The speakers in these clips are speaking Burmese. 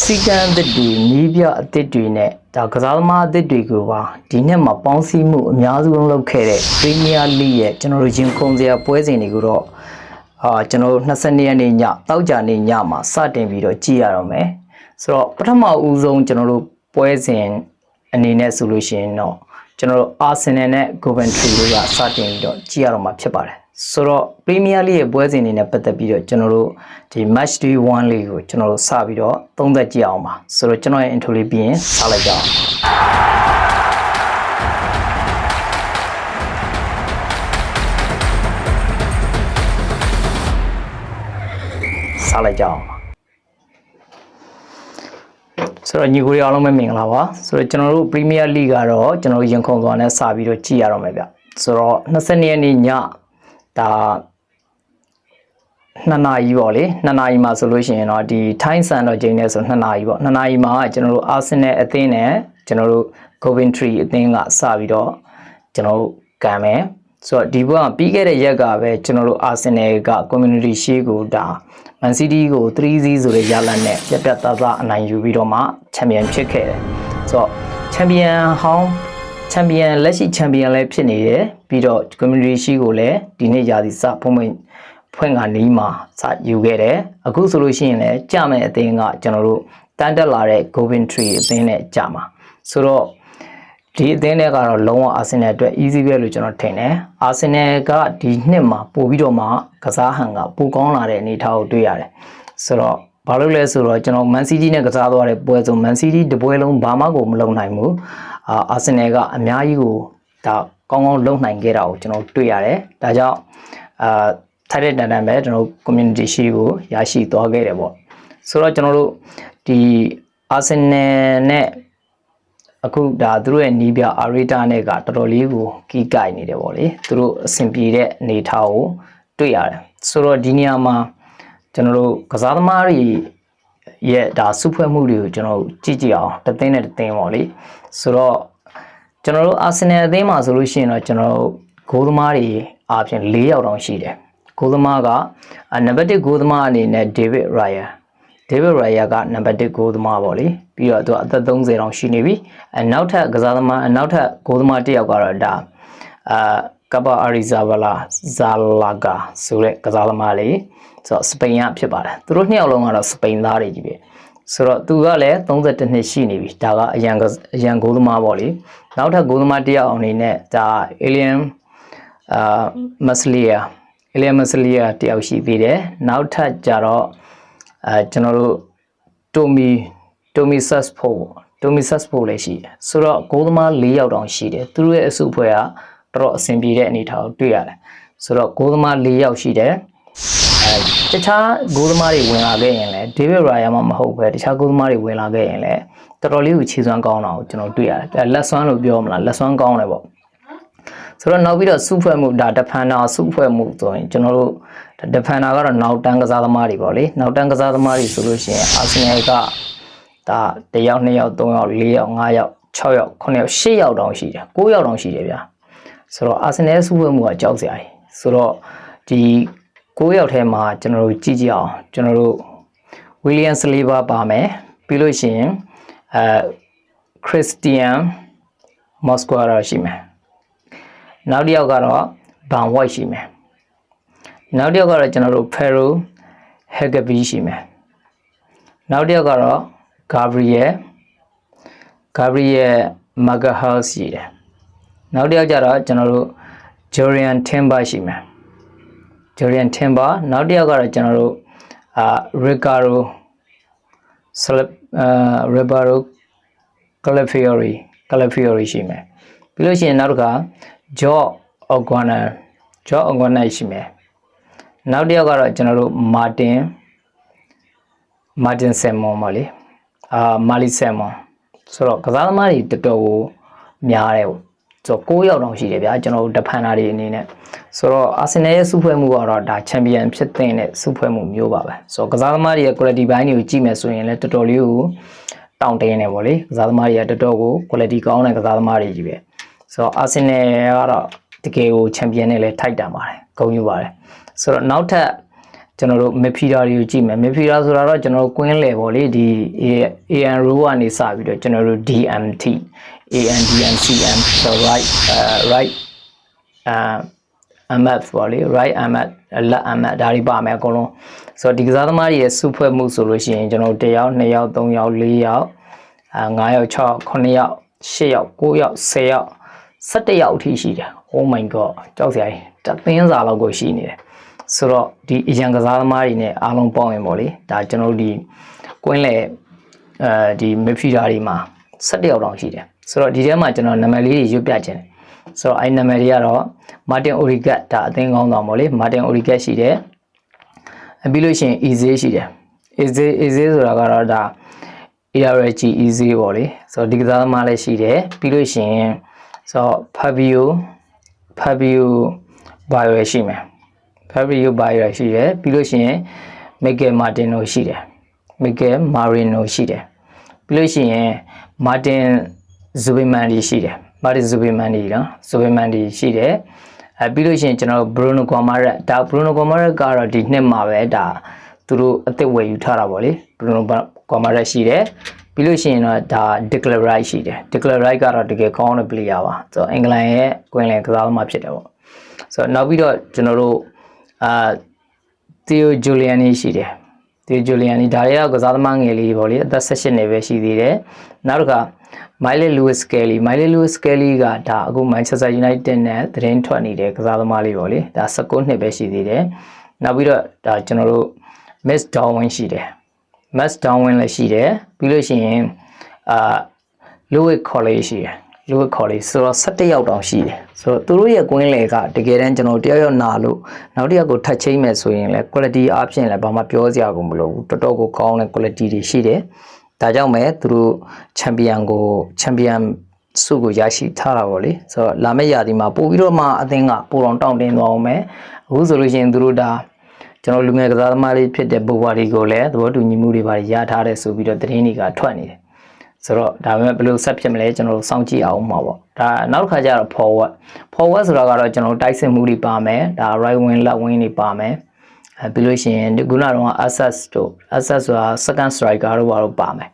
စီကံအသစ်တွေနီးပြအသစ်တွေနဲ့ဒါကစားသမားအသစ်တွေကိုပါဒီနှစ်မှာပေါင်းစည်းမှုအများစုလုံးလုပ်ခဲ့တဲ့ Premier League ရဲ့ကျွန်တော်တို့ရင်ခုန်စရာပွဲစဉ်တွေကိုတော့ကျွန်တော်တို့22ရက်နေ့ညတောက်ကြနေ့ညမှာစတင်ပြီးတော့ကြည့်ရတော့မယ်ဆိုတော့ပထမဦးဆုံးကျွန်တော်တို့ပွဲစဉ်အနေနဲ့ဆိုလို့ရှိရင်တော့ကျွန်တော်တို့ Arsenal နဲ့ Coventry တို့ကစတင်ပြီးတော့ကြည့်ရတော့မှာဖြစ်ပါတယ်ဆိုတော့ Premier League ရဲ့ပွဲစဉ်အနေနဲ့ပတ်သက်ပြီးတော့ကျွန်တော်တို့ဒီ Match Day 1 လေးကိုကျွန်တော်တို့စပြီးတော့သုံးသပ်ကြည့်အောင်ပါဆိုတော့ကျွန်တော်ရဲ့ intro လေးပြီးရင်စလိုက်ကြအောင်လိုက်ကြအောင်ဆိုတော့ညီကိုတွေအားလုံးပဲမင်္ဂလာပါဆိုတော့ကျွန်တော်တို့ Premier League ကတော့ကျွန်တော်ရင်ခုန်သွားနဲ့စပြီးတော့ကြည့်ရတော့မယ်ဗျဆိုတော့22ရက်နေ့ညဒါ2နာရီပေါ့လေ2နာရီမှာဆိုလို့ရှိရင်တော့ဒီ Time Zone တော့ချိန်နေဆို2နာရီပေါ့2နာရီမှာကျွန်တော်တို့ Arsenal အသင်းနဲ့ကျွန်တော်တို့ Coventry အသင်းကစပြီးတော့ကျွန်တော်တို့ကန်မယ်ဆိုတော့ဒီဘက်ကပြီးခဲ့တဲ့ရက်ကပဲကျွန်တော်တို့ Arsenal က Community Shield ကိုဒါMan City ကို 3-0 ဆိုတဲ့ရလဒ်နဲ့ပြတ်ပြတ်သားသားအနိုင်ယူပြီးတော့မှချန်ပီယံဖြစ်ခဲ့တယ်ဆိုတော့ချန်ပီယံဟောင်းချန်ပီယံလက်ရှိချန်ပီယံလည်းဖြစ်နေတယ်ပြီးတော့ Community Shield ကိုလည်းဒီနေ့ရာသီစဖွင့်ကနီးမှာစယူခဲ့တယ်အခုဆိုလို့ရှိရင်လည်းကြမဲ့အသင်းကကျွန်တော်တို့တန်းတက်လာတဲ့ Coventry အသင်းနဲ့ကြမှာဆိုတော့ဒီအသင်းတွေကတော့လုံးဝ Arsenal အတွက် easy ပဲလို့ကျွန်တော်ထင်တယ် Arsenal ကဒီနှစ်မှာပို့ပြီးတော့မှကစားဟန်ကပိုကောင်းလာတဲ့အနေအထားကိုတွေ့ရတယ်ဆိုတော့ဘာလို့လဲဆိုတော့ကျွန်တော် Man City နဲ့ကစားသွားတဲ့ပွဲဆို Man City တပွဲလုံးဘာမှကိုမလုပ်နိုင်ဘူးArsenal ကအများကြီးကိုဒါကောင်းကောင်းလုပ်နိုင်ခဲ့တာကိုကျွန်တော်တွေ့ရတယ်ဒါကြောင့်ထိုက်တဲ့တန်တန်ပဲကျွန်တော် community shield ကိုရရှိသွားခဲ့တယ်ပေါ့ဆိုတော့ကျွန်တော်တို့ဒီ Arsenal နဲ့အခုဒါသူတို့ရဲ့နီးပြ Arteta နဲ့ကတော်တော်လေးကိုကီးကိုက်နေတယ်ပေါ့လေသူတို့အဆင်ပြေတဲ့အနေအထားကိုတွေ့ရတယ်ဆိုတော့ဒီနေရာမှာကျွန်တော်တို့ကစားသမားတွေရဲ့ဒါစုဖွဲ့မှုတွေကိုကျွန်တော်ကြည့်ကြည့်အောင်တသင်းနဲ့တသင်းပေါ့လေဆိုတော့ကျွန်တော်တို့ Arsenal အသင်းမှာဆိုလို့ရှိရင်တော့ကျွန်တော်တို့ဂိုးသမားတွေအားဖြင့်4ယောက်တောင်ရှိတယ်ဂိုးသမားကနံပါတ်1ဂိုးသမားအနေနဲ့ David Raya ကနံပါတ်1ဂိုးသမားပေါ့လေပြီးတော့သူအသက်30တောင်ရှိနေပြီနောက်ထပ်ကစားသမားနောက်ထပ်ဂိုးသမားတစ်ယောက်ကတော့ဒါKepa Arrizabalaga ဆိုတဲ့ကစားသမားလေးဆိုတော့စပိန်ကဖြစ်ပါတယ်သူတို့နှစ်ယောက်လုံးကတော့စပိန်သားတွေကြီးပဲဆိုတော့သူကလည်း32နှစ်ရှိနေပြီဒါကအရန်ဂိုးသမားပေါ့လေနောက်ထပ်ဂိုးသမားတစ်ယောက်အနေနဲ့ဒါ Alien Masliaတယောက်ရှိသေးတယ်နောက်ထပ်ကြတော့ကျွန်တော်တို့ Tommy Saspo လည်းရှိတယ်ဆိုတော့ဂိုးသမား4ယောက်တောင်ရှိတယ်သူတို့ရဲ့အစုအဖွဲ့ကတော်တော်အဆင်ပြေတဲ့အနေအထားကိုတွေ့ရတယ်ဆိုတော့ဂိုးသမား4ယောက်ရှိတယ်တခြားဂိုးသမားတွေဝင်လာခဲ့ရင်လည်း David Raya မှမဟုတ်ပဲတခြားဂိုးသမားတွေဝင်လာခဲ့ရင်လည်းတော်တော်လေးကိုခြေစွမ်းကောင်းတာကိုကျွန်တော်တွေ့ရတယ်လက်စွမ်းလို့ပြောမလားလက်စွမ်းကောင်းတယ်ပေါ့ဆိုတော့နောက်ပြီးတော့စုဖွဲ့မှုဒါ defender စုဖွဲ့မှုဆိုရင်ကျွန်တော်တို့ defender ကတော့နောက်တန်းကစားသမားတွေပေါ့လေနောက်တန်းကစားသမားတွေဆိုလို့ရှိရင် Arsenal ကဒါ1ယောက်2ယောက်3ယောက်4ယောက်5ယောက်6ယောက်9ယောက်10ယောက်တောင်ရှိတယ်9ယောက်တောင်ရှိတယ်ဗျာဆိုတော့ Arsenal စုဖွဲ့မှုကကြောက်စရာကြီးဆိုတော့ဒီ9ယောက်ထဲမှာကျွန်တော်တို့ကြည့်ကြည့်အောင်ကျွန်တော်တို့ William Saliba ပါမယ်ပြီးလို့ရှိရင်Christian Mosquera ရှိမယ်နောက်တစ်ယောက်ကတော့ Van White ရှိမယ်နောက်တစ်ယောက်ကတော့ကျွန်တော်တို့ Ferro Hagabi ရှိမယ်နောက်တစ်ယောက်ကတော့ Gabriel Magalhaes ရှိတယ်နောက်တစ်ယောက်ကျတော့ကျွန်တော်တို့ Jorian Timber ရှိမယ်နောက်တစ်ယောက်ကတော့ကျွန်တော်တို့Ricardo Calafiori ရှိမယ်ပြီးလို့ရှိရင်နောက်တစ်ခါJoe Ogwana ရှိမယ်နောက်တစ်ယောက်ကတော့ကျွန်တော်တို့ Martin Salmon ပါလေMali Salmon ဆိုတော့ကစားသမားတွေတော်တော်ကိုများတယ်ပေါ့ဆိုတော့9ယောက်တောင်ရှိတယ်ဗျာကျွန်တော်တို့ defender တွေအနေနဲ့ဆိုတော့ Arsenal ရဲ့စုဖွဲ့မှုကတော့ဒါချန်ပီယံဖြစ်တဲ့စုဖွဲ့မှုမျိုးပါပဲဆိုတော့ကစားသမားတွေရဲ့ quality ဘိုင်းတွေကိုကြည့်မယ်ဆိုရင်လည်းတော်တော်လေးကိုတောင့်တင်းနေပေါ့လေကစားသမားတွေကတော်တော်ကို quality ကောင်းတဲ့ကစားသမားတွေကြီးပဲဆိုတော့ Arsenal ကတော့တကယ်ကိုချန်ပီယံနဲ့လည်းထိုက်တန်ပါတယ်ဂုဏ်ယူပါတယ်ဆိုတော့နောက်ထပ် ကျွန်တော်တို့ midfielder တွေကိုကြည့်မယ် midfielder ဆိုတာတော့ကျွန်တော်တို့ queen လေပေါ့လေဒီ AN row ကနေစပြီးတော့ကျွန်တော်တို့ DMT ANDMCM so right MF ပေါ့လေ right MF လက် MF ဒါတွေပါမယ်အကုန်လုံးဆိုတော့ဒီကစားသမားတွေရဲ့စုဖွဲ့မှုဆိုလို့ရှိရင်ကျွန်တော်တို့1ယောက်2ယောက်3ယောက်4ယောက်5ယောက်6ယောက်9ယောက်10ယောက်9ယောက်10ယောက်17ယောက်အထိရှိတယ် oh my god ကြောက်စရာကြီးတသင်းစာလောက်ကိုရှိနေတယ်ဆိုတော့ဒီအရန်ကစားသမားတွေနဲ့အားလုံးပေါင်းရင်ပေါ့လေဒါကျွန်တော်တို့ဒီကွင်းလေဒီ midfielder တွေမှာ17ယောက်တောင်ရှိတယ်ဆိုတော့ဒီထဲမှာကျွန်တော်နာမည်လေးတွေရွတ်ပြခြင်းတယ်ဆိုတော့အဲ့နာမည်တွေကတော့ Martin Origat ဒါအသင်းကောင်းဆောင်ပေါ့လေ Martin Origat ရှိတယ်ပြီးလို့ရှိရင် Easy ရှိတယ် Easy ဆိုတာကတော့ဒါ ARG Easy ပေါ့လေဆိုတော့ဒီကစားသမားလည်းရှိတယ်ပြီးလို့ရှိရင်ဆိုတော့ Fabio Bayo ရှိမယ် Fabio Bayo ရှိတယ်ပြီးလို့ရှိရင် Miguel Martino ရှိတယ် Miguel Marino ရှိတယ်ပြီးလို့ရှိရင် Martin Zubimendi ရှိတယ် Martin Zubimendi နော် Zubimendi ရှိတယ်ပြီးလို့ရှိရင်ကျွန်တော် Bruno Gomes ဒါ Bruno Gomes ကတော့ဒီနှစ်မှာပဲဒါသူတို့အသက်ဝယ်ယူထားတာပေါ့လေ Bruno Gomes ရှိတယ်ပြီးလို့ရှိရင်တော့ဒါ Declan Rice ရှိတယ် Declan Rice ကတော့တကယ်ကောင်းတဲ့ player ပါဆိုတော့အင်္ဂလန်ရဲ့ကွင်းလယ်ကစားသမားဖြစ်တယ်ပေါ့ဆိုတော့နောက်ပြီးတော့ကျွန်တော်တို့Theo Giuliani ရှိတယ် Theo Giuliani ဒါတွေကကစားသမားငယ်လေးပေါ့လေအသက်18နှစ်ပဲရှိသေးတယ်နောက်တစ်ခါMiley Lewis Kelly ကဒါအခု Manchester United နဲ့သတင်းထွက်နေတဲ့ကစားသမားလေးပေါ့လေဒါ19နှစ်ပဲရှိသေးတယ်နောက်ပြီးတော့ဒါကျွန်တော်တို့ Max Darwin ရှိတယ် Max Darwin လည်းရှိတယ်ပြီးလို့ရှိရင်Louis Colley ရှိတယ် Louis Colley ဆိုတော့17ယောက်တောင်ရှိတယ်ဆိုတော့သူတို့ရဲ့ကွင်းလေကတကယ်တမ်းကျွန်တော်တယောက်ယောက်နာလို့နောက်တစ်ယောက်ကိုထပ်ချိမ့်မယ်ဆိုရင်လည်း quality အပြင်လည်းဘာမှပြောစရာကိုမလိုဘူးတော်တော်ကိုကောင်းတဲ့ quality တွေရှိတယ်ဒါကြောင့်မဲ့သူတို့ချန်ပီယံဆုကိုရရှိထားတာပေါ့လေဆိုတော့လာမယ့်ရာသီမှာပို့ပြီးတော့မှအသင်းကပိုတော့တောင်းတင်းသွားအောင်မယ်အခုဆိုလို့ရှိရင်သူတို့ဒါကျွန်တော်လူငယ်ကစားသမားလေးဖြစ်တဲ့ဘိုဝါဒီကိုလည်းသဘောတူညီမှုတွေပါရထားတယ်ဆိုပြီးတော့သတင်းတွေကထွက်နေတယ်ဆိုတော့ဒါပေမဲ့ဘယ်လိုဆက်ဖြစ်မလဲကျွန်တော်တို့စောင့်ကြည့်အောင်မှာပေါ့ဒါနောက်တစ်ခါကျတော့ forward ဆိုတာကတော့ကျွန်တော်တိုက်စစ်မှုတွေပါမယ်ဒါ right wing left wing တွေပါမယ်ပြီးလို့ရှိရင်ခုနကတော့ access ဆိုတာ second striker တို့ဘာလို့ပါမယ်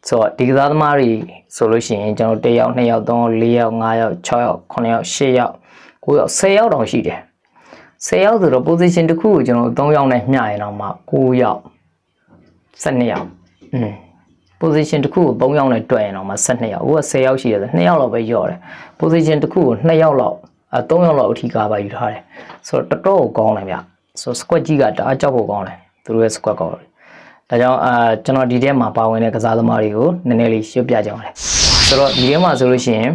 ဆိုတော့ဒီကစားသမားတွေဆိုလို့ရှိရင်ကျွန်တော်1ယောက်2ယောက်3ယောက်4ယောက်5ယောက်6ယောက်9ယောက်10ယောက်9ယောက်10ယောက်တောင်ရှိတယ်10ယောက်ဆိုတော့ position တစ်ခုကိုကျွန်တော်3ယောက်နဲ့မျှရင်တော့မှ9ယောက်12ယောက်position တစ်ခုကို3ယောက်နဲ့တွက်ရင်တော့မှ12ယောက်ဟိုက10ယောက်ရှိတယ်ဆို2ယောက်လောက်ပဲရော့တယ် position တစ်ခုကို2ယောက်လောက်3ယောက်လောက်အထိကားပါယူထားတယ်ဆိုတော့တော်တော်ကောင်းတယ်ဗျဆို squad ကြီးကတအားကြောက်ဖို့ကောင်းတယ်သူတို့ရဲ့ squad ကောင်းတယ်ဒါကြောင့်ကျွန်တော်ဒီထဲမှာပါဝင်တဲ့ကစားသမားတွေကိုနည်းနည်းလေးရှင်းပြကြအောင်လေဆိုတော့ဒီထဲမှာဆိုလို့ရှိရင်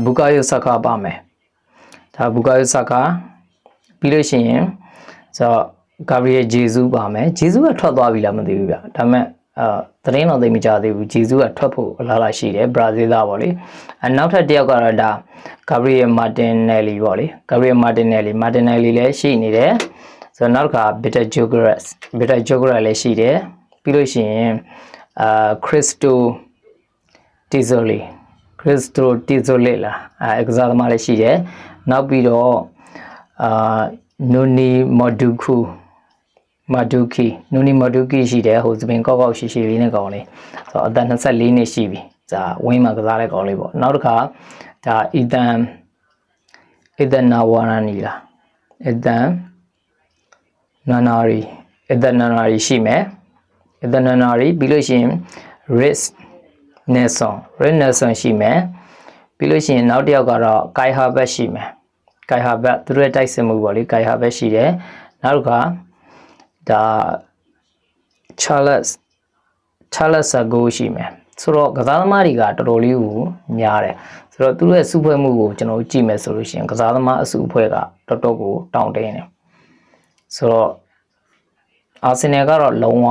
Bukayo Saka ပါမယ်ဒါ Bukayo Saka ပြီးလို့ရှိရင်ဆိုတော့ Gabriel Jesus ပါမယ် Jesus ကထွက်သွားပြီလားမသိဘူးဗျဒါပေမဲ့သတင်းတော်သိမကြသေးဘူး Jesus ကထွက်ဖို့အလားအလာရှိတယ်ဘရာဇီးသားပေါ့လေနောက်ထပ်တစ်ယောက်ကတော့ဒါ Gabriel Martinelli ပေါ့လေ Gabriel Martinelli လည်းရှိနေတယ်ဆိုတော့နောက်တစ်ခါ Peter Gyökeres လည်းရှိတယ်ပြီးလို့ရှိရင်Christo Tizzoli လားကစားသမားလည်းရှိတယ်နောက်ပြီးတော့Noni Maduki ရှိတယ်ဟိုစပင်ကောက်ရှိလေးနဲ့ကောင်းလေးဆိုတော့အသက်24နှစ်ရှိပြီဒါဝင်းမှာကစားတဲ့ကောင်းလေးပေါ့နောက်တစ်ခါဒါ Ethan Nwaneri လား Ethan Nwaneri ရှိမယ် Ethan Nwaneri ပြီးလို့ရှိရင် Rhys Nelson ရှိမယ်ပြီးလို့ရှိရင်နောက်တစ်ယောက်ကတော့ Kai Havertz ရှိမယ် Kai Havertz သူတို့ရဲ့တိုက်စစ်မှုပေါ့လေ Kai Havertz ရှိတယ်နောက်တစ်ခါဒါ Charles Sago ရှိမယ်ဆိုတော့ကစားသမားတွေကတော်တော်လေးကိုများတယ်ဆိုတော့သူတို့ရဲ့စုဖွဲ့မှုကိုကျွန်တော်ကြည့်မယ်ဆိုလို့ရှိရင်ကစားသမားအစုအဖွဲ့ကတော်တော်ကိုတောင်းတင်းတယ်ဆိုတော့အာဆင်နယ်ကတော့လုံးဝ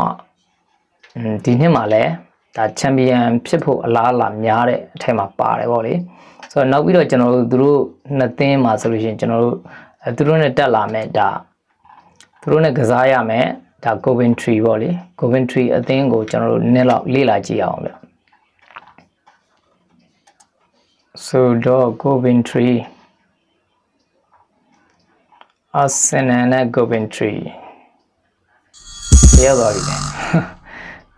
ဒီနှစ်မှာလည်းဒါချန်ပီယံဖြစ်ဖို့အလားအလာများတဲ့အထက်မှာပါတယ်ပေါ့လေဆိုတော့နောက်ပြီးတော့ကျွန်တော်တို့သူတို့နှစ်သင်းမှာဆိုလို့ရှိရင်ကျွန်တော်တို့သူတို့နဲ့တက်လာမယ်ဒါသူတို့နဲ့ကစားရမယ်ဒါ Coventry ပေါ့လေ Coventry အသင်းကိုကျွန်တော်တို့နည်းလောက်လေ့လာကြည့်အောင်ဗျဆိုတော့ Coventry Arsenal နဲ့ Coventry ရောက်သွားပြီလေ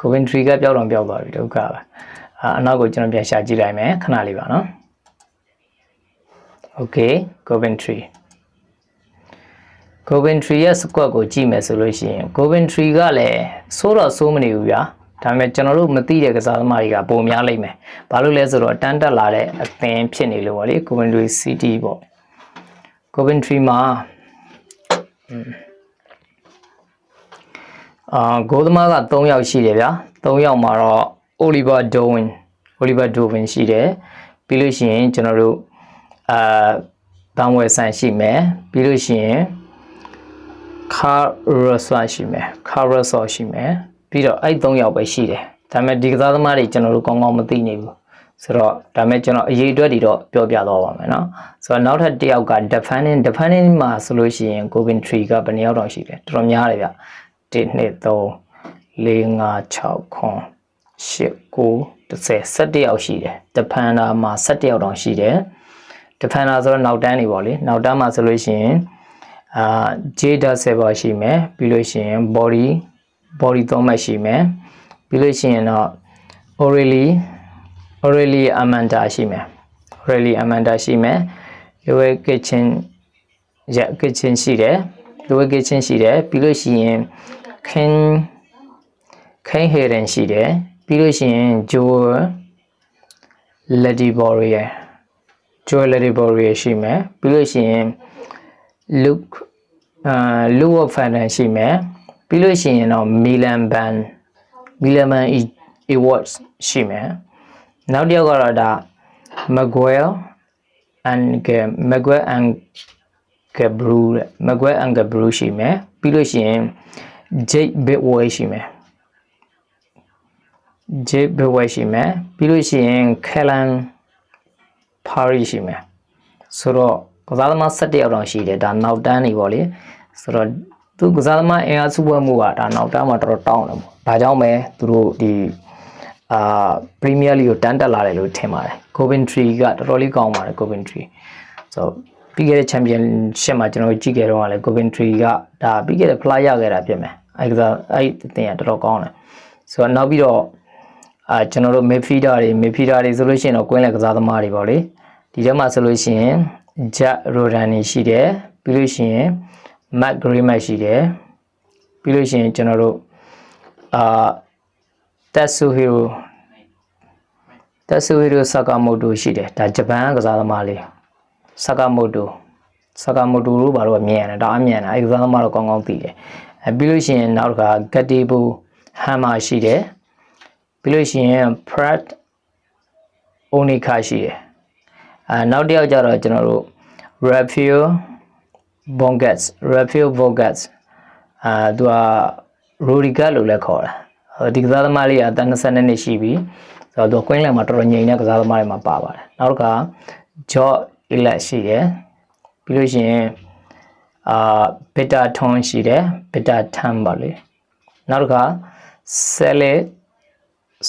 Coventry ကပျောက်တော့ပျောက်သွားပြီဒုက္ခပဲအနောက်ကိုကျွန်တော်ပြန်ရှာကြည့်လိုက်မယ်ခဏလေးပါနော် Okay Coventry ရဲ့ squad ကိုကြည့်မယ်ဆိုလို့ရှိရင် Coventry ကလည်းဆိုးတော့ဆိုးမနေဘူးဗျာဒါပေမဲ့ကျွန်တော်တို့မသိတဲ့ကစားသမားတွေကပုံများလိမ့်မယ်ဘာလို့လဲဆိုတော့တန်းတက်လာတဲ့အသင်းဖြစ်နေလို့ဗောလေ Coventry City ပေါ့ Coventry မှာဂိုးသမားက3ယောက်ရှိတယ်ဗျာ3ယောက်မှာတော့ Oliver Dovin ရှိတယ်ပြီးလို့ရှိရင်ကျွန်တော်တို့ဘန်ဝယ်ဆန်ရှိမယ်ပြီးလို့ရှိရင် Carrasol ရှိမယ်ပြီးတော့အဲ့3ယောက်ပဲရှိတယ်ဒါပေမဲ့ဒီကစားသမားတွေကျွန်တော်တို့ကောင်းကောင်းမသိနေဘူးဆိုတော့ဒါပေမဲ့ကျွန်တော်အရေးအတွက်တွေတော့ပြောပြသွားပါမယ်เนาะဆိုတော့နောက်ထပ်တစ်ယောက်က defending မှာဆိုလို့ရှိရင် Coventry ကဘယ်နှယောက်တော့ရှိလဲတော်တော်များတယ်ဗျ1 2 3 4 5 6 9 8 9 10 17ယောက်ရှိတယ် defender မှာ17ယောက်တောင်ရှိတယ် defender ဆိုတော့နောက်တန်းနေပေါ့လေနောက်တန်းမှာဆိုလို့ရှိရင်Jada Silva ရှိမယ်ပြီးလို့ရှိရင် body 3မှတ်ရှိမယ်ပြီးလို့ရှိရင်တော့ Aurelie Amanda ရှိမယ် Lower kitchen ရှိတယ်ပြီးလို့ရှိရင် Ken Hayden ရှိတယ်ပြီးလို့ရှိရင် Joel Lediboria ရှိမယ်ပြီးလို့ရှိရင် Luke Ferdinand ရှိမယ်ပြီးလို့ရှိရင်တော့ Milan Awards ရှိမယ်နောက်တစ်ယောက်ကတော့ဒါ Maguire and Gabriel ရှိမယ်ပြီးလို့ရှိရင် Jake Bidwell ရှိမယ်ပြီးလို့ရှိရင် Kellan Parry ရှိမယ်ဆိုတော့ကစားသမား17ယောက်တောင်ရှိတယ်ဒါနောက်တန်းနေပေါ့လေဆိုတော့သူကစားသမားအင်အားစုပွဲမှုကဒါနောက်တန်းမှာတော်တော်တောင်းတယ်ပေါ့ဒါကြောင့်ပဲသူတို့ဒီPremier League ကိုတန်းတက်လာတယ်လို့ထင်ပါတယ် Coventry ကတော်တော်လေးကောင်းပါတယ် Coventry ဆိုတော့ပြီးခဲ့တဲ့ Championship မှာကျွန်တော်ကြည့်ခဲ့တော့ကလည်း Coventry ကဒါပြီးခဲ့တဲ့ fly ရခဲ့တာဖြစ်မယ်အဲ့တင်ကတော်တော်ကောင်းတယ်ဆိုတော့နောက်ပြီးတော့ကျွန်တော်တို့ midfielder တွေဆိုလို့ရှိရင်တော့ကွင်းလယ်ကစားသမားတွေပေါ့လေဒီထဲမှာဆိုလို့ရှိရင် Jack Rodani ရှိတယ်ပြီးလို့ရှိရင် Matt Greenwood ရှိတယ်ပြီးလို့ရှိရင်ကျွန်တော်တို့Tatsuhiro Sakamoto ရှိတယ်ဒါဂျပန်ကစားသမားလေး Sakamoto လို့ဘာလို့မြင်ရတယ်ဒါအမြင်တာအဲ့ကစားသမားတော့ကောင်းကောင်းသိတယ်ပြီးလို့ရှိရင်နောက်တစ်ခါ Gatebo Hammer ရှိတယ်ပြီးလို့ရှိရင် Pratt Onika ရှိတယ်နောက်တစ်ယောက်ကျတော့ကျွန်တော်တို့ Rafael Bongats သူက Rodiger လို့လည်းခေါ်တာဒီကစားသမားလေးကအသက်22နှစ်ရှိပြီဆိုတော့သူကွင်းလယ်မှာတော်တော်ငြိမ်တဲ့ကစားသမားတွေမှာပါပါတယ်နောက်တစ်ခါ George Elliott ရှိတယ်ပြီးလို့ရှိရင်Peter Ton ရှိတယ် Peter Tan ပါလေနောက်တစ်ခါ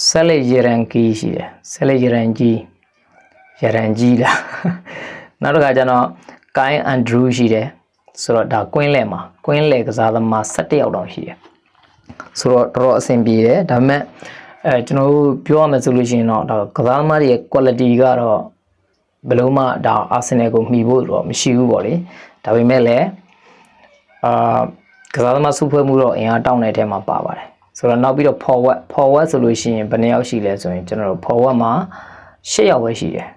Sele Yeranki ရှိတယ် Sele Yeranki လားနောက်တစ်ခါကျတော့ Kai Andrew ရှိတယ်ဆိုတော့ဒါကွင်းလယ်ကစားသမား17ယောက်တောင်ရှိတယ်ဆိုတော့တော်တော်အဆင်ပြေတယ်ဒါပေမဲ့ကျွန်တော်တို့ပြောရမယ်ဆိုလို့ရှိရင်တော့ဒါကစားသမားတွေရဲ့ quality ကတော့ဘယ်လုံးမှဒါ Arsenal ကိုမှီဖို့တော့မရှိဘူးပေါ့လေဒါပေမဲ့လည်းကစားသမားစုဖွဲ့မှုတော့အင်အားတောင်းတဲ့အထဲမှာပါပါတယ်ဆိုတော့နောက်ပြီးတော့ forward ဆိုလို့ရှိရင်ဘယ်နှယောက်ရှိလဲဆိုရင်ကျွန်တော်တို့ forward မှာ8ယောက်ပဲရှိတယ်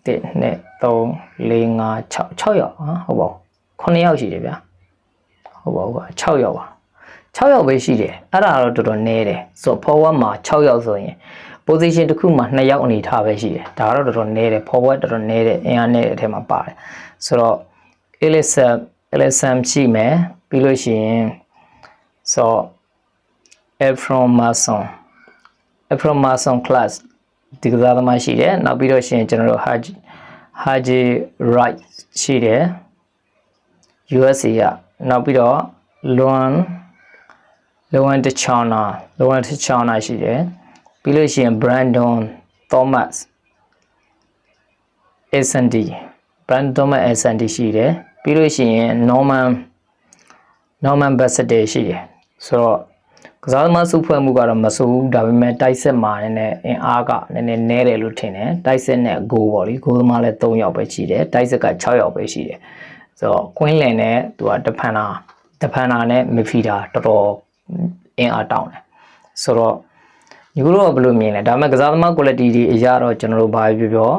1 2 3 4 5 6ယောက်ဟုတ်ပါဘူး9ယောက်ရှိတယ်ဗျာဟုတ်ပါဘူး6ယောက်ပါ6ယောက်ပဲရှိတယ်အဲ့ဒါတော့တော်တော်နည်းတယ်ဆိုတော့ forward မှာ6ယောက်ဆိုရင် position တစ်ခုမှာ2ယောက်အနေထားပဲရှိတယ်ဒါကတော့တော်တော်နည်းတယ် forward တော်တော်နည်းတယ်အင်အားနည်းတဲ့အထဲမှာပါတယ်ဆိုတော့ Ellison ရှိမယ်ပြီးလို့ရှိရင်ဆို Efron Mason class ဒီကစားသမားရှိတယ်နောက်ပြီးတော့ရှင်ကျွန်တော်တို့ Haji Wright ရှိတယ် USA ကနောက်ပြီးတော့ Loan Tchana ရှိတယ်ပြီးလို့ရှိရင် Brandon Thomas S&D ရှိတယ်ပြီးလို့ရှိရင် Norman Bassett ရှိတယ် ဆိုတော့ကစားသမားစုဖွဲ့မှုကတော့မစိုးဘူးဒါပေမဲ့တိုက်စစ်မှာလည်းအင်အားကနည်းနည်းနဲတယ်လို့ထင်တယ်တိုက်စစ်နဲ့ဂိုးပေါ့လေဂိုးသမားလည်း3ယောက်ပဲရှိတယ်တိုက်စစ်က6ယောက်ပဲရှိတယ်ဆိုတော့ကွင်းလင်နဲ့သူကဒဖန်နာနဲ့မီဖီတာတော်တော်အင်အားတောင်းတယ်ဆိုတော့ဒီလိုတော့ဘယ်လိုမြင်လဲဒါပေမဲ့ကစားသမား quality တွေအရာတော့ကျွန်တော်တို့ဘာပြော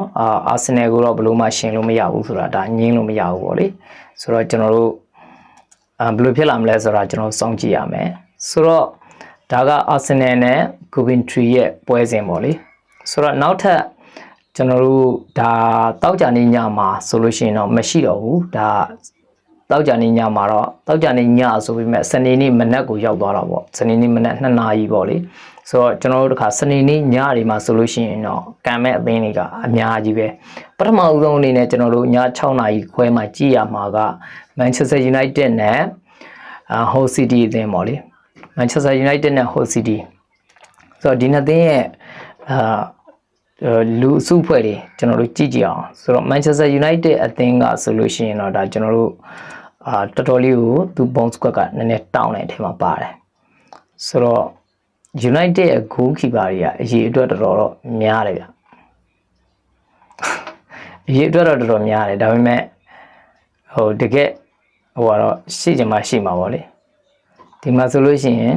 အာဆင်နယ်ကိုတော့ဘယ်လိုမှရှင်လို့မရဘူးဆိုတာဒါငင်းလို့မရဘူးပေါ့လေဆိုတော့ကျွန်တော်တို့ဘယ်လိုဖြစ်လာမလဲဆိုတာကျွန်တော်စောင့်ကြည့်ရမယ်ဆိုတော့ဒါကအာဆင်နယ်နဲ့ Coventry ရဲ့ပွဲစဉ်ပေါ့လေဆိုတော့နောက်ထပ်ကျွန်တော်တို့ဒါတောက်ကြနေညမှာဆိုလို့ရှိရင်တော့မရှိတော့ဘူးဒါတောက်ကြနေညမှာတော့တောက်ကြနေညဆိုပြီးမဲ့စနေနေ့မနက်ကိုရောက်သွားတော့ပေါ့စနေနေ့မနက်2နာရီပေါ့လေဆိုတော့ကျွန်တော်တို့တခါစနေနေ့ညတွေမှာဆိုလို့ရှိရင်တော့ကံမဲ့အသင်းတွေကအများကြီးပဲပထမဦးဆုံးအနေနဲ့ကျွန်တော်တို့ည6နာရီခွဲမှာကြည့်ရမှာက Manchester United နဲ့Hull City အသင်းပေါ့လေ Manchester United နဲ့ Hull City ဆိုတော့ဒီနှစ်သင်းရဲ့လူစုဖွဲ့တွေကျွန်တော်တို့ကြည့်ကြည့်အောင်ဆိုတော့ Manchester United အသင်းကဆိုလို့ရှိရင်တော့ဒါကျွန်တော်တို့တော်တော်လေးကိုသူ bounce squad ကနည်းနည်းတောင်းတဲ့အထက်မှာပါတယ်ဆိုတော့ United ရဲ့ goalkeeper တွေကအရေးအတွက်တော်တော်များတယ်ဗျအရေးအတွက်တော့တော်တော်များတယ်ဒါပေမဲ့ဟိုတကယ်ဟိုကတော့ရှိချင်မှရှိမှာပေါ့လေဒီမှာဆိုလို့ရှိရင်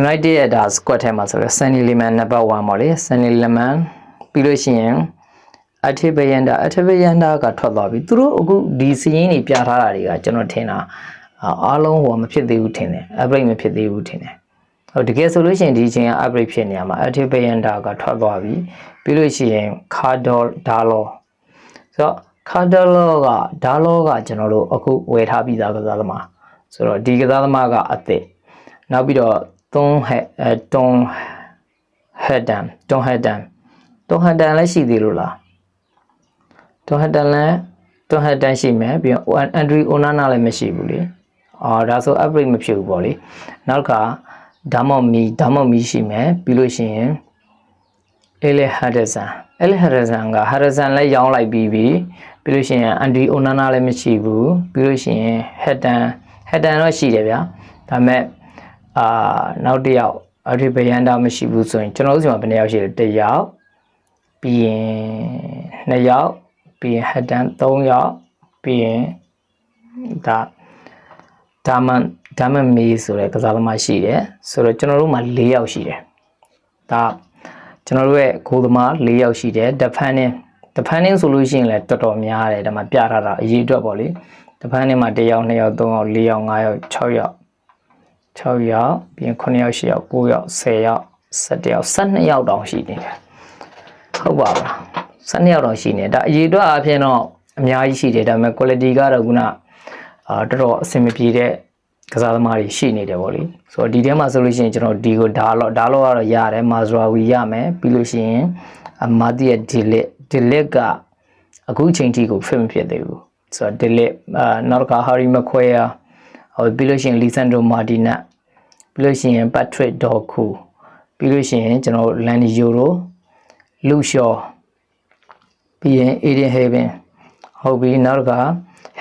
United ရဲ့ဒါ squad ထဲမှာဆိုတော့ Sunny Lemon number 1ပေါ့လေ Sunny Lemon ပြီးလို့ရှိရင် Atibeyanda ကထွက်သွားပြီသူတို့အခုဒီစီးရင်တွေပြထားတာတွေကကျွန်တော်ထင်တာအားလုံးဟိုမဖြစ်သေးဘူးထင်တယ် average မဖြစ်သေးဘူးထင်တယ်ဟိုတကယ်ဆိုလို့ရှိရင်ဒီအချိန်က average ဖြစ်နေရမှာ Atibeyanda ကထွက်သွားပြီပြီးလို့ရှိရင် Dalo ဆိုတော့ Dalo ကကျွန်တော်တို့အခုဝယ်ထားပြီးသားကစားသမားဆိုတော့ဒီကစားသမားကအသစ်နောက်ပြီးတော့တွန်ဟက်ဒန်လည်းရှိသေးလို့လားတွန်ဟက်ဒန်ရှိမယ်ပြီးတော့အန်ဒရီအိုနာနာလည်းမရှိဘူးလေဒါဆို upgrade မဖြစ်ဘူးပေါ့လေနောက်ကဒါမော့မီရှိမယ်ပြီးလို့ရှိရင်အဲလေဟာဒဆန်လည်းရောင်းလိုက်ပြီးပြီးလို့ရှိရင်အန်ဒရီအိုနာနာလည်းမရှိဘူးပြီးလို့ရှိရင်ဟက်ဒန်တော့ရှိတယ်ဗျာဒါပေမဲ့နောက်တစ်ယောက်အထီဘယန်တာမရှိဘူးဆိုရင်ကျွန်တော်တို့စီမှာဘယ်နှစ်ယောက်ရှိလဲတစ်ယောက်ပြီးရင်2ယောက်ပြီးရင်ဟက်ဒန်3ယောက်ပြီးရင်ဒါမန်မီဆိုတဲ့ကစားသမားရှိတယ်ဆိုတော့ကျွန်တော်တို့မှာ4ယောက်ရှိတယ်ဒါကျွန်တော်တို့ရဲ့ဂိုးသမား4ယောက်ရှိတယ် defending ဆိုလို့ရှိရင်လည်းတော်တော်များတယ်ဒါမှပြထားတာအရေးအတွက်ပေါ့လေ defending မှာ1ယောက်2ယောက်3ယောက်4ယောက်5ယောက်6ယောက်ပြီးရင်9ယောက်10ယောက်9ယောက်10ယောက်17ယောက်12ယောက်တောင်ရှိနေတယ်ဟုတ်ပါဘူး12ယောက်တောင်ရှိနေဒါအရေးအတွက်အပြင်တော့အများကြီးရှိတယ်ဒါပေမဲ့ quality ကတော့ခုနတော်တော်အဆင်မပြေတဲ့ကစားသမားတွေရှိနေတယ်ဗောလေဆိုတော့ဒီထဲမှာဆိုလို့ရှိရင်ကျွန်တော်ဒီကိုဒါလောကတော့ရတယ်မာဇရာဝီရမယ်ပြီးလို့ရှိရင်မာတီရဲ့ဒီလက်ကအခုချိန်ထိကိုfitမဖြစ်သေးဘူးဆိုတော့ဒီလက်နောက်တစ်ခါဟာရီမခွဲယာပြီးလို့ရှိရင်လီဆန်ဒရိုမာတီနက်ပြီးလို့ရှိရင်ပတ်ထရစ်ဒေါ်ကူပြီးလို့ရှိရင်ကျွန်တော်လန်နီယိုရိုလူရှော်ပြီးရင်အေဒင်ဟေဗင်ဟုတ်ပြီနောက်တစ်ခါ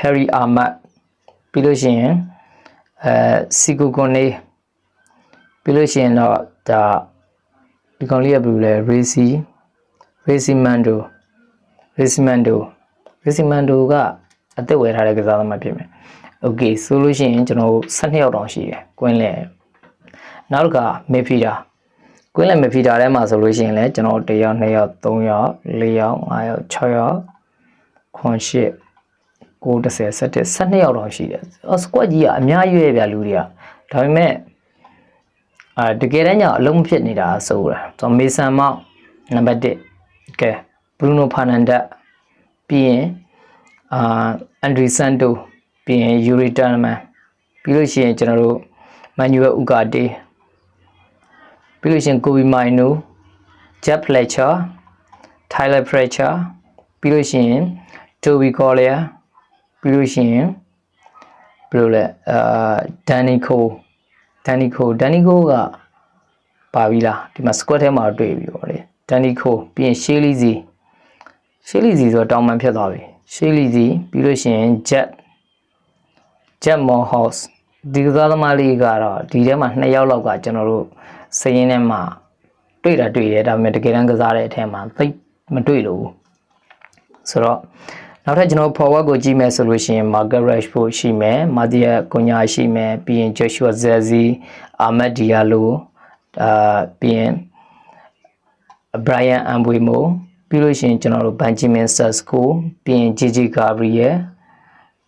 ဟယ်ရီအာမတ်ပြီးလို့ရှိရင်စီကူကွန်နေပြီးလို့ရှိရင်တော့ဒါဒီကောင်လေးကဘယ်လိုလဲရေစီမန်ဒိုကအသက်ဝယ်ထားတဲ့ကစားသမားဖြစ်မယ်โอเคဆိုလို့ရှိရင်ကျွန်တော်12ယောက်တောင်ရှိတယ်ကွင်းလဲနောက်တစ်ခါမီဖီတာကွင်းလဲမီဖီတာထဲမှာဆိုလို့ရှိရင်လည်းကျွန်တော်1ယောက်2ယောက်3ယောက်4ယောက်5ယောက်6ယောက်9 10 12ယောက်တောင်ရှိတယ်စကွက်ကြီးကအများကြီးပဲဗျာလူတွေကဒါပေမဲ့တကယ်တမ်းကျအလုံးဖြစ်နေတာဆိုတာဆိုမေဆန်မောက်နံပါတ်1ကဲဘရူနိုဖာနန်ဒက်ပြီးရင်အန်ဒရီဆန်တိုပြီးရင်ယူရီတန်မန်ပြီးလို့ရှိရင်ကျွန်တော်တို့မန်နျူရယ်ဥကာတေပြီးလို့ရှိရင်ကိုဘီမိုင်နိုဂျက်ဖလက်ချာထိုင်လာဖရက်ချာပြီးလို့ရှိရင်တိုဘီကောလီယာပြီးလို့ရှိရင်ဘယ်လိုလဲဒန်နီကိုကပါပြီလားဒီမှာ squad ထဲမှာတွေ့ပြီပေါ့လေဒန်နီကိုပြီးရင်ရှေးလီစီဆိုတောင်းပန်ဖြစ်သွားပြီရှေးလီစီပြီးလို့ရှိရင်ဂျက်မော်ဟော့စ် ဒီကစားသမားလေးကတော့ဒီထဲမှာ2ယောက်လောက်ကကျွန်တော်တို့စရင်းထဲမှာတွေ့တယ်ဒါပေမဲ့တကယ်တမ်းကစားတဲ့အထက်မှာသိမတွေ့လို့ဆိုတော့နောက်ထပ်ကျွန်တော် forward ကိုကြည့်မယ်ဆိုလို့ရှိရင် Marcus Rashford ရှိမယ် Matia Cunha ရှိမယ်ပြီးရင် Joshua Zirkzee Amad Diallo ပြီးရင် Brian Mbeumo ပြီးလို့ရှိရင်ကျွန်တော်တို့ Benjamin Sesko ပြီးရင် Gigi Gabriel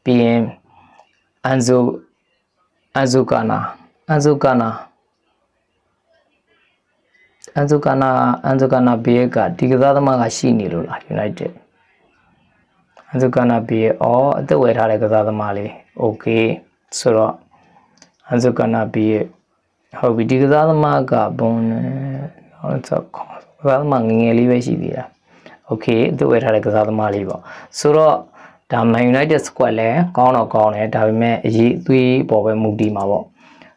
ပြီးရင် Enzo Cana ဘေးကဒီကစားသမားကရှိနေလို့လား United Enzo Cana ဘေးအသက်ဝယ်ထားတဲ့ကစားသမားလေး Okay ဆိုတော့ Enzo Cana ဘေးဟုတ်ပြီဒီကစားသမားကဘုံဟုတ်ကဲ့ငငယ်လေးပဲရှိသေးတာ Okay အသက်ဝယ်ထားတဲ့ကစားသမားလေးပေါ့ဆိုတော့ဒါ Man United squad လဲကောင်းတယ်ဒါပေမဲ့အရေးအသွေးပေါ်ပဲမူတည်မှာပေါ့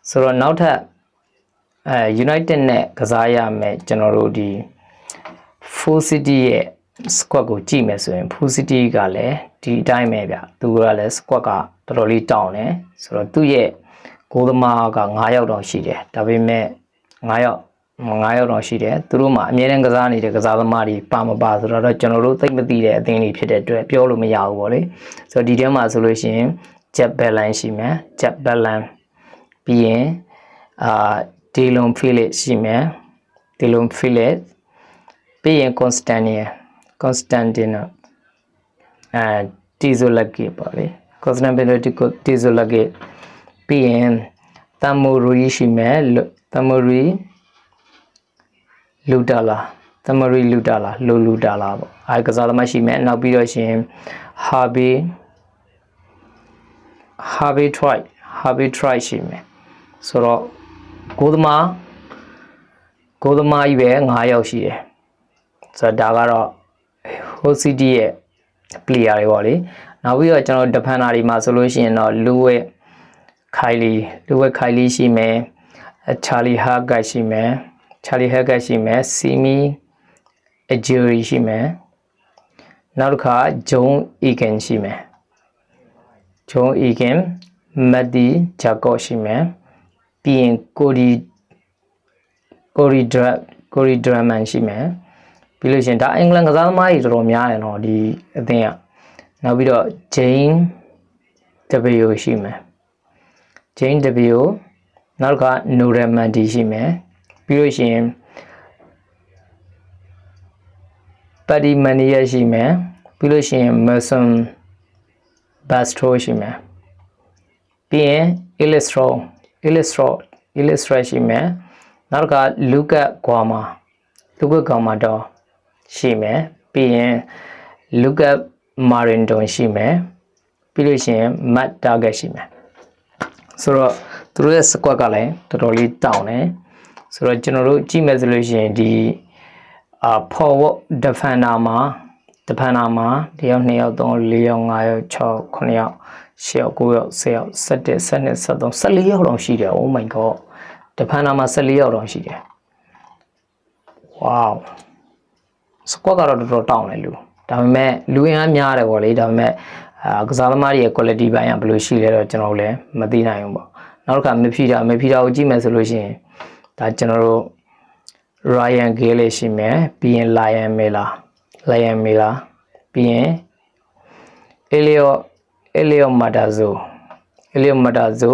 ဆိုတော့နောက်ထပ်United နဲ့ကစားရမယ်ကျွန်တော်တို့ဒီ Full City ရဲ့ squad ကိုကြည့်မယ်ဆိုရင် Full City ကလည်းဒီအတိုင်းပဲဗျသူကလည်း squad ကတော်တော်လေးတောင်းတယ်ဆိုတော့သူ့ရဲ့ဂိုးသမားက9ယောက်တော့ရှိတယ်ဒါပေမဲ့9ယောက်တော့ရှိတယ်သူတို့မှာအမြဲတမ်းကစားနေတဲ့ကစားသမားတွေပါမပါဆိုတော့ကျွန်တော်တို့သိမသိတဲ့အသင်းတွေဖြစ်တဲ့အတွက်ပြောလို့မရဘူးပေါ့လေဆိုတော့ဒီထဲမှာဆိုလို့ရှိရင် Jack Bellan ရှိမယ် Jack Bellan ပြီးရင်Dylan Phillips ရှိမယ် Dylan Phillips ပြီးရင် Constantino Tizolaki ပေါ့လေ Constantino Tizolaki ပြီးရင် Tamori ရှိမယ် Tamori Ludala ပေါ့ကစားသမားရှိမယ်နောက်ပြီးတော့ရှင် Harvey Troy ရှိမယ်ဆိုတော့ဂိုးသမားကြီးပဲ9ယောက်ရှိတယ်ဆိုတော့ဒါကတော့ Hull City ရဲ့ player တွေပေါ့လေနောက်ပြီးတော့ကျွန်တော် defender တွေမှာဆိုလို့ရှိရင်တော့ Louis Kylie ရှိမယ် Charlie Haggard ရှိမယ် Simi Ajuri ရှိမယ်နောက်တစ်ခါ John Egan ရှိမယ် Matty Jacob ရှိမယ်ပြီးရင် Cody Drummond ရှိမယ်ပြီးလို့ရှိရင်ဒါအင်္ဂလန်ကစားသမားတွေတော်တော်များတယ်နော်ဒီအသင်းကနောက်ပြီးတော့ Jane W ရှိမယ် နောက်တစ်ခါ Noramandi ရှိမယ်ပြီးလို့ရှိရင် Paddy Mania ရှိမယ်ပြီးလို့ရှိရင် Mason Bastro ရှိမယ်ပြီးရင် Illustrate ရှိမယ်နောက်တစ်ခါ Luca Guama တော့ရှိမယ်ပြီးရင် Luca Marindon ရှိမယ်ပြီးလို့ရှိရင် Matt Target ရှိမယ်ဆိုတော့သူတို့ရဲ့ squad ကလည်းတော်တော်လေးတောင်းတယ်ဆိုတော့ကျွန်တော်တို့ကြည့်မယ်ဆိုလို့ရှိရင်ဒီforward defender မှာတယောက်2ယောက်3ယောက်4ယောက်5ယောက်6 9ယောက်10ယောက်9ယောက်10ယောက်11 12 13 14ယောက်တော့ရှိတယ် Oh my god defender မှာ14ယောက်တော့ရှိတယ် Wow squad ကတော့တော်တော်တောင်းတယ်လူဒါပေမဲ့လူအင်အားများတယ်ပေါ့လေဒါပေမဲ့ကစားသမားတွေရဲ့ quality ဘိုင်းကဘယ်လိုရှိလဲတော့ကျွန်တော်လည်းမသိနိုင်ဘူးပေါ့နောက်တစ်ခါ midfielder ကိုကြည့်မယ်ဆိုလို့ရှိရင်ဒါကျွန်တော်တို့ Ryan Gale ရှိမယ်ပြီးရင် Liam Miller ပြီးရင် Elio Matazo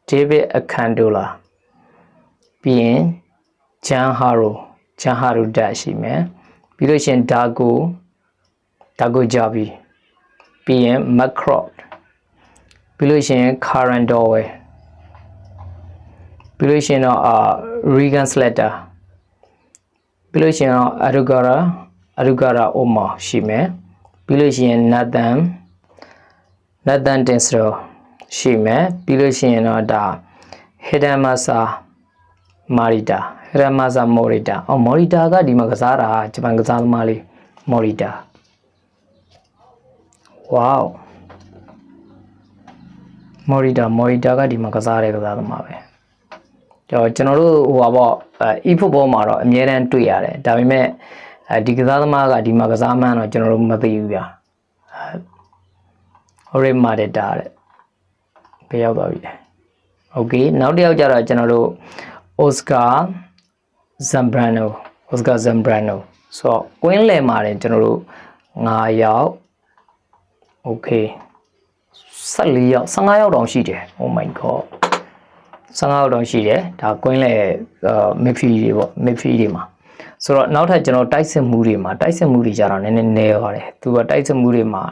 David Akandola ပြီးရင် Jan Haru တက်ရှိမယ်ပြီးလို့ရှိရင် Dago Jabi ပြီးရင် McCroft ပြီးလို့ရှိရင် Karen Dowell ပြီးလို့ရှိရင်တော့ Regan Slater ပြီးလို့ရှိရင်တော့ Arugara Omar ရှိမယ်ပြီးလို့ရှိရင် Nathan Tinsdale ရှိမယ်ပြီးလို့ရှိရင်တော့ဒါ Hidemasa Morita Morita ကဒီမှာကစားတာဂျပန်ကစားသမားလေး Morita Wow Morita ကဒီမှာကစားတဲ့ကစားသမားပဲကျွန်တော်တို့e-football မှာတော့အများတန်းတွေ့ရတယ်ဒါပေမဲ့ဒီကစားသမားကဒီမှာကစားမှန်းတော့ကျွန်တော်တို့မသိဘူးဗျာOre Mateta တဲ့ဘယ်ရောက်သွားပြီလဲ Okay နောက်တစ်ယောက်ကြတော့ကျွန်တော်တို့ Oscar Zambrano ဆိုတော့ကွင်းလယ်မှာတယ်ကျွန်တော်တို့9ယောက် Okay 14ယောက်15ယောက်တောင်ရှိတယ် Oh my god 15ယောက်တောင်ရှိတယ်ဒါကွင်းလယ်midfield တွေပေါ့ midfield တွေမှာဆိုတော့နောက်ထပ်ကျွန်တော်တိုက်စစ်မှုတွေကြတော့နည်းနည်းနေပါတယ်သူကတိုက်စစ်မှုတွေမှာ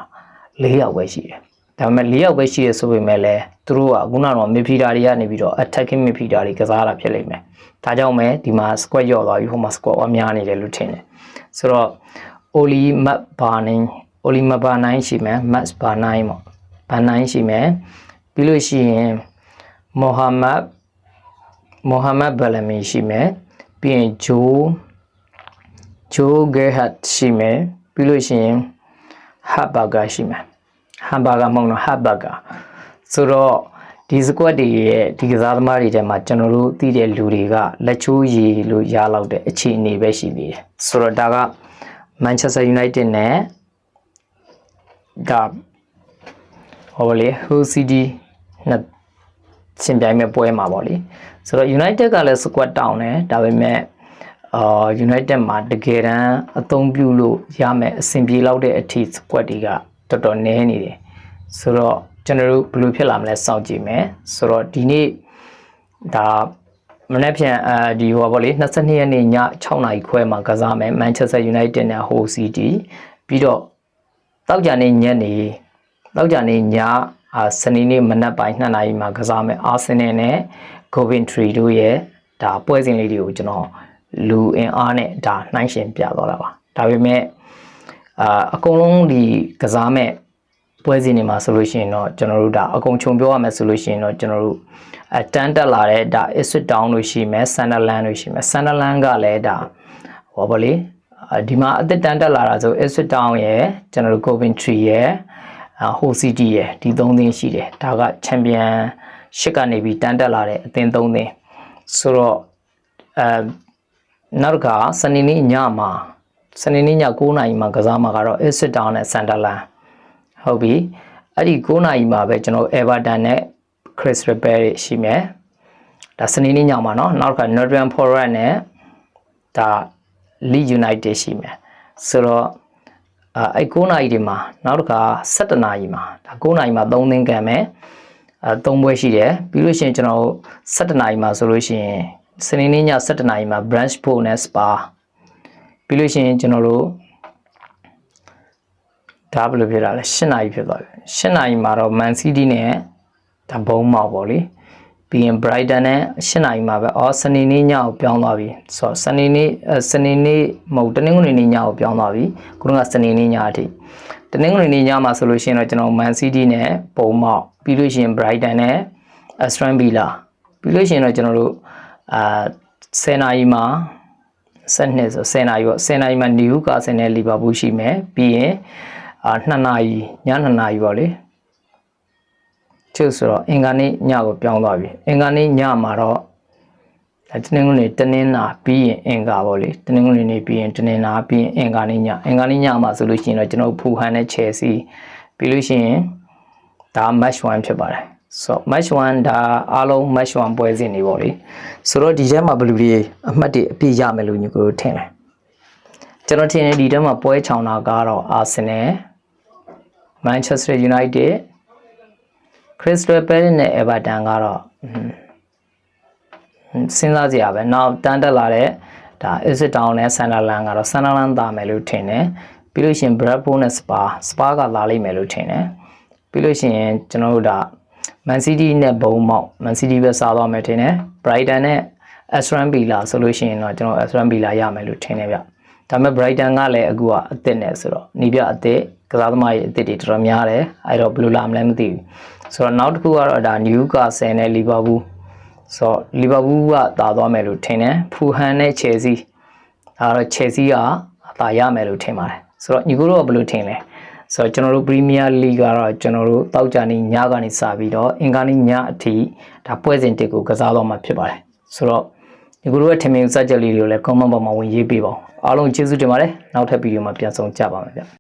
4ယောက်ပဲရှိတယ်ဒါပေမဲ့4ယောက်ပဲရှိရဆိုပေမဲ့လည်းသူတို့ကခုနကတော့ midfielder တွေကနေပြီးတော့ attacking midfielder တွေကစားတာဖြစ်လိမ့်မယ်ဒါကြောင့်ပဲဒီမှာ squad ရော့သွားပြီးဟိုမှာ squad အများနေတယ်လို့ထင်တယ်ဆိုတော့ Oli Mabanain ရှိမယ် Max Barnain ပေါ့ Barnain ရှိမယ်ပြီးလို့ရှိရင် Mohammad Bellamy ရှိမယ်ပြီးရင် Joe Gerhardt ရှိမယ်ပြီးလို့ရှိရင် Hamburger ရှိမယ် Hamburger မဟုတ်တော့ Hamburger ဆိုတော့ဒီ squad တွေရဲ့ဒီကစားသမားတွေထဲမှာကျွန်တော်တို့သိတဲ့လူတွေကလက်ချိုးရည်လို့ရလောက်တဲ့အခြေအနေပဲရှိသေးတယ်ဆိုတော့ဒါက Manchester United နဲ့ဒါဟောလေ Hull City နဲ့ရှင်ပြိုင်မဲ့ပွဲမှာပေါ့လေဆိုတော့ United ကလည်း squad တောင်းတယ်ဒါပေမဲ့United မှာတကယ်တမ်းအသုံးပြုလို့ရမယ်အဆင်ပြေလောက်တဲ့အထိ squad တွေကတော်တော်နည်းနေတယ်ဆိုတော့ကျွန်တော်တို့ဘယ်လိုဖြစ်လာမလဲစောင့်ကြည့်မယ်ဆိုတော့ဒီနေ့ဒါမနေ့ဖြန်ဒီဟိုပေါ့လေ22ရက်နေ့ည6နာရီခွဲမှာကစားမယ် Manchester United နဲ့ Hull City ပြီးတော့တောက်ကြနေညနေစနေနေ့မနက်ပိုင်း2နာရီမှာကစားမယ် Arsenal နဲ့ Coventry တို့ရဲ့ဒါပွဲစဉ်လေးတွေကိုကျွန်တော်လူအင်အားနဲ့ဒါနှိုင်းရှင်ပြသွားတာပါဒါပေမဲ့အကုန်လုံးဒီကစားမဲ့ပွဲစဉ်တွေမှာဆိုလို့ရှိရင်တော့ကျွန်တော်တို့ဒါအကုန်ခြုံပြောရမယ်ဆိုလို့ရှိရင်တော့ကျွန်တော်တို့တန်းတက်လာတဲ့ဒါ Ipswich Town လို့ရှိမယ် Sunderland လို့ရှိမယ် Sunderland ကလည်းဒါဟောပါလေဒီမှာအသက်တန်းတက်လာတာဆို Ipswich Town ရဲ့ကျွန်တော်တို့ Coventry ရဲ့Hull City ရဲ့ဒီ3သင်းရှိတယ်ဒါကချန်ပီယံရှစ်ကနေပြီးတန်းတက်လာတဲ့အသင်း3သင်းဆိုတော့နောက်ကစနေနေ့ည9နာရီမှာကစားမှာကတော့ Ipswich Town နဲ့ Sunderland ဟုတ်ပြီအဲ့ဒီ9နာရီမှာပဲကျွန်တော် Everton နဲ့ Crystal Palace ရှိမယ်ဒါစနေနေ့ညမှာเนาะနောက်က Nottingham Forest နဲ့ဒါ Leeds United ရှိမယ်ဆိုတော့အဲ့9နာရီဒီမှာနောက်တစ်ခါ17နာရီမှာဒါ9နာရီမှာ3သင်းကန်မယ်3ပွဲရှိတယ်ပြီးလို့ရှိရင်ကျွန်တော်17နာရီမှာဆိုလို့ရှိရင်စနေနေ့ည17နာရီမှာ Brentford နဲ့ Spa ပြီးလို့ရှိရင်ကျွန်တော်တို့ဒါဘယ်လိုဖြစ်တာလဲ7နာရီဖြစ်သွားပြီ7နာရီမှာတော့ Man City နဲ့ဒါဘုံမောက်ပေါ့လေပြီးရင် Brighton နဲ့7နာရီမှာပဲစနေနေ့ညကိုပြောင်းသွားပြီဆိုတော့စနေနေ့မဟုတ်တနင်္ဂနွေနေ့ညကိုပြောင်းသွားပြီခုနကစနေနေ့ညအထိတနင်္ဂနွေနေ့ညမှာဆိုလို့ရှိရင်တော့ကျွန်တော် Man City နဲ့ဘုံမောက်ပြီးလို့ရှိရင် Brighton နဲ့ Aston Villa ပြီးလို့ရှိရင်တော့ကျွန်တော်တို့10နာရီမှာ12ဆို10နာရီပေါ့10နာရီမှာ Newcastle နဲ့ Liverpool ရှိမယ်ပြီးရင်2နာရီည2နာရီပေါ့လေကျဆိုတော့အင်္ဂါနေ့ညကိုပြောင်းသွားပြီအင်္ဂါနေ့ညမှာတော့တနင်္ဂနွေတနင်္လာပြီးရင်အင်္ဂါပေါ့လေတနင်္ဂနွေနေ့ပြီးရင်တနင်္လာပြီးရင်အင်္ဂါနေ့ညမှာဆိုလို့ရှိရင်တော့ကျွန်တော်ဖူဟန်နဲ့ Chelsea ပြီးလို့ရှိရင်ဒါ match 1ဖြစ်ပါတယ်ဆိုတော့ match 1ဒါအားလုံး match 1ပွဲစဉ်တွေပေါ့လေဆိုတော့ဒီထဲမှာဘယ်လိုတွေအမှတ်တွေအပြည့်ရမယ်လို့ညီကိုထင်လဲကျွန်တော်ထင်တယ်ဒီထဲမှာပွဲချောင်းတာကတော့ Arsenal Manchester United Crystal Palace နဲ့ Everton ကတော့စဉ်းစားစရာပဲနောက်တန်းတက်လာတဲ့ဒါ Ipswich Town နဲ့ Sunderland ကတော့ Sunderland သားမယ်လို့ထင်တယ်ပြီးလို့ရှိရင် Brentford နဲ့ Spa ကလာလိမ့်မယ်လို့ထင်တယ်ပြီးလို့ရှိရင်ကျွန်တော်တို့ဒါ Man City နဲ့ဘုံမောက် Man City ပဲစားသွားမယ်ထင်တယ် Brighton နဲ့ Aston Villa ဆိုလို့ရှိရင်တော့ကျွန်တော် Aston Villa ရမယ်လို့ထင်တယ်ဗျဒါပေမဲ့ Brighton ကလည်းအခုကအသစ်နဲ့ဆိုတော့နီးပြအသစ်ကစားသမားတွေအသစ်တွေတော်တော်များတယ်အဲ့တော့ဘယ်လိုလာမလဲမသိဘူးဆိုတော့နောက်တစ်ခုကတော့ဒါ Newcastle နဲ့ Liverpool ဆိုတော့ Liverpool ကသာသွားမယ်လို့ထင်တယ် Fulham နဲ့ Chelsea ဒါတော့ Chelsea ကအသာရမယ်လို့ထင်ပါတယ်ဆိုတော့ညီကိုတို့ကဘယ်လိုထင်လဲဆိုတော့ကျွန်တော်တို့ Premier League ကတော့ကျွန်တော်တို့တောက်ကြနေညကနေစပြီးတော့အင်္ဂါနေ့ညအထိဒါပွဲစဉ်တစ်ကိုကစားတော့မှာဖြစ်ပါတယ်ဆိုတော့ညီကိုတို့ရဲ့ထင်မြင်စကြက်လေးတွေကိုလည်း comment ပေါ်မှာဝင်ရေးပေးပါဦးအားလုံးကျေးဇူးတင်ပါတယ်နောက်ထပ်ဗီဒီယိုမှာပြန်ဆောင်ကြပါမယ်ဗျ